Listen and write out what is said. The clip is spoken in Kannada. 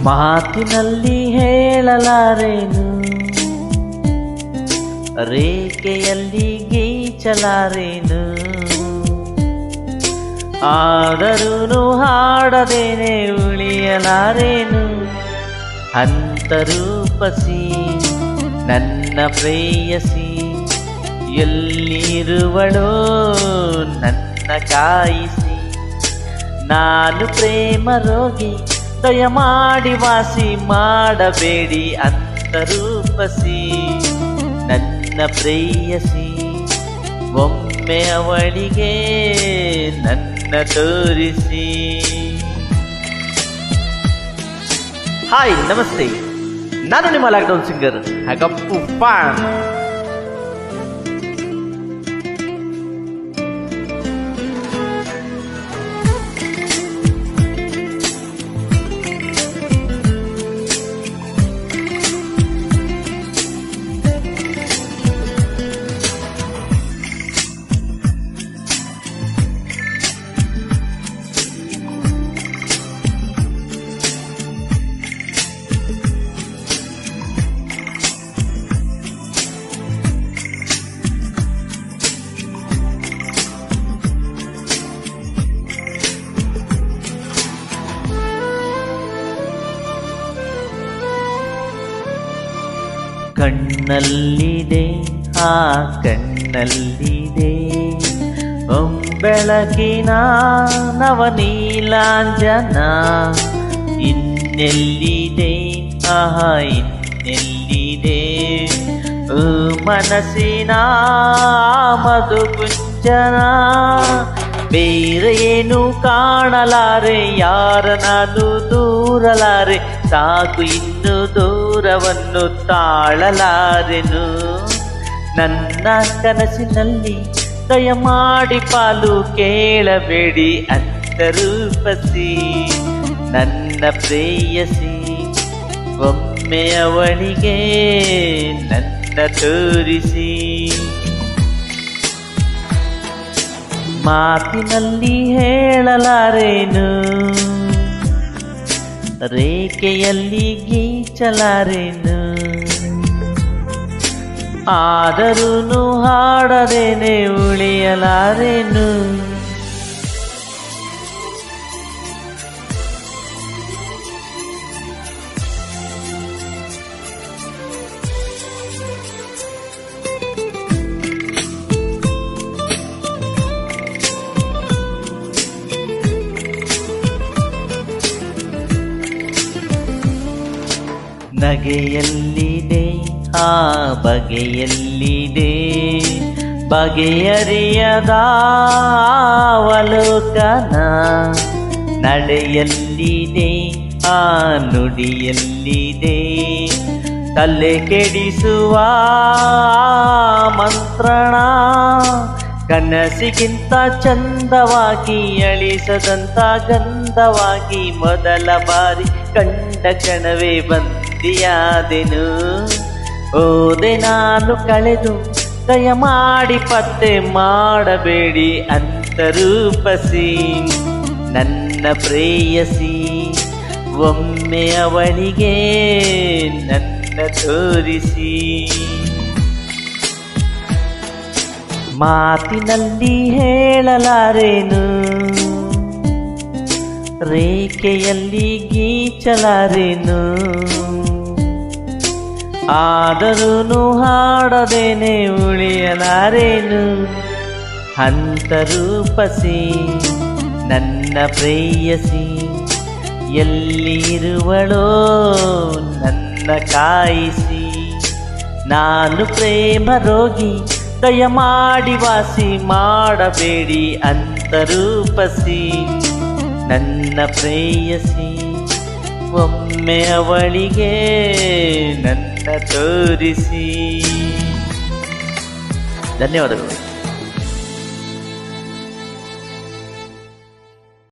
ಮಾತಿನಲ್ಲಿ ಹೇಳಲಾರೇನು, ರೇಖೆಯಲ್ಲಿ ಗೀಚಲಾರೇನು, ಆದರೂ ಹಾಡದೇನೆ ಉಳಿಯಲಾರೇನು. ಅಂತರೂಪಸಿ ನನ್ನ ಪ್ರೇಯಸಿ, ಎಲ್ಲಿರುವಳೋ ನನ್ನ ಕಾಯಿಸಿ. ನಾನು ಪ್ರೇಮ ರೋಗಿ, ದಯಮಾಡಿ ವಾಸಿ ಮಾಡಬೇಡಿ. ಅಂತರೂಪಸಿ ನನ್ನ ಪ್ರೇಯಸಿ, ಒಮ್ಮೆ ಅವಳಿಗೆ ನನ್ನ ತೋರಿಸಿ. ಹಾಯ್, ನಮಸ್ತೆ. ನಾನು ನಿಮ್ಮ ಲಾಕ್ಡೌನ್ ಸಿಂಗರ್ ಹಾಗಪ್ಪು ಪಾನ್. ಕಣ್ಣಲ್ಲಿದೆ, ಆ ಕಣ್ಣಲ್ಲಿದೆ ಬೆಳಕಿನ ನವನೀಲಾಂಜನ. ಇನ್ನೆಲ್ಲಿದೆ, ಆಹಾ ಇನ್ನೆಲ್ಲಿದೆ ಮನಸ್ಸಿನ ಮಧುಗುಂಜನ. ಬೇರೆ ಏನು ಕಾಣಲಾರೆ, ಯಾರ ನಾನು ದೂರಲಾರೆ. ಸಾಕು ಇನ್ನು ದೂರವನ್ನು ತಾಳಲಾರೆನು. ನನ್ನ ಕನಸಿನಲ್ಲಿ ದಯಮಾಡಿ ಪಾಲು ಕೇಳಬೇಡಿ. ಅಂತರೂಪಸಿ ನನ್ನ ಪ್ರೇಯಸಿ, ಒಮ್ಮೆ ಅವಳಿಗೆ ನನ್ನ ತೋರಿಸಿ. ಮಾತಿನಲ್ಲಿ ಹೇಳಲಾರೇನು, ರೇಖೆಯಲ್ಲಿ ಗೀಚಲಾರೇನು, ಆದರೂ ಹಾಡದೇನೆ ಉಳಿಯಲಾರೇನು. ನಗೆಯಲ್ಲಿದೆ, ಆ ಬಗೆಯಲ್ಲಿದೆ ಬಗೆಯರಿಯದ ಅವಲೋಕನ. ನಡೆಯಲ್ಲಿದೆ, ಆ ನುಡಿಯಲ್ಲಿದೆ ತಲೆ ಕೆಡಿಸುವ ಮಂತ್ರಣ. ಕನಸಿಗಿಂತ ಚಂದವಾಗಿ ಅಳಿಸದಂತ ಗಂಧವಾಗಿ, ಮೊದಲ ಬಾರಿ ಕಂಡ ಕ್ಷಣವೇ ಬಂದಿಯಾದೆನು. ಓದೆ ನಾನು ಕಳೆದು, ದಯಮಾಡಿ ಪತ್ತೆ ಮಾಡಬೇಡಿ. ಅಂತರೂಪಸಿ ನನ್ನ ಪ್ರೇಯಸಿ, ಒಮ್ಮೆ ಅವಳಿಗೆ ನನ್ನ ತೋರಿಸಿ. ಮಾತಿನಲ್ಲಿ ಹೇಳಲಾರೇನು, ರೇಖೆಯಲ್ಲಿ ಗೀಚಲಾರೇನು, ಆದರೂ ಹಾಡದೇನೆ ಉಳಿಯಲಾರೇನು. ಅಂತರೂಪಸಿ ನನ್ನ ಪ್ರೇಯಸಿ, ಎಲ್ಲಿರುವಳೋ ನನ್ನ ಕಾಯಿಸಿ. ನಾನು ಪ್ರೇಮ ರೋಗಿ, ದಯಮಾಡಿ ವಾಸಿ ಮಾಡಬೇಡಿ. ಅಂತರೂಪಸಿ ನನ್ನ ಪ್ರೇಯಸಿ, ಒಮ್ಮೆ ಅವಳಿಗೆ ನನ್ನ ತೋರಿಸಿ. ಧನ್ಯವಾದಗಳು.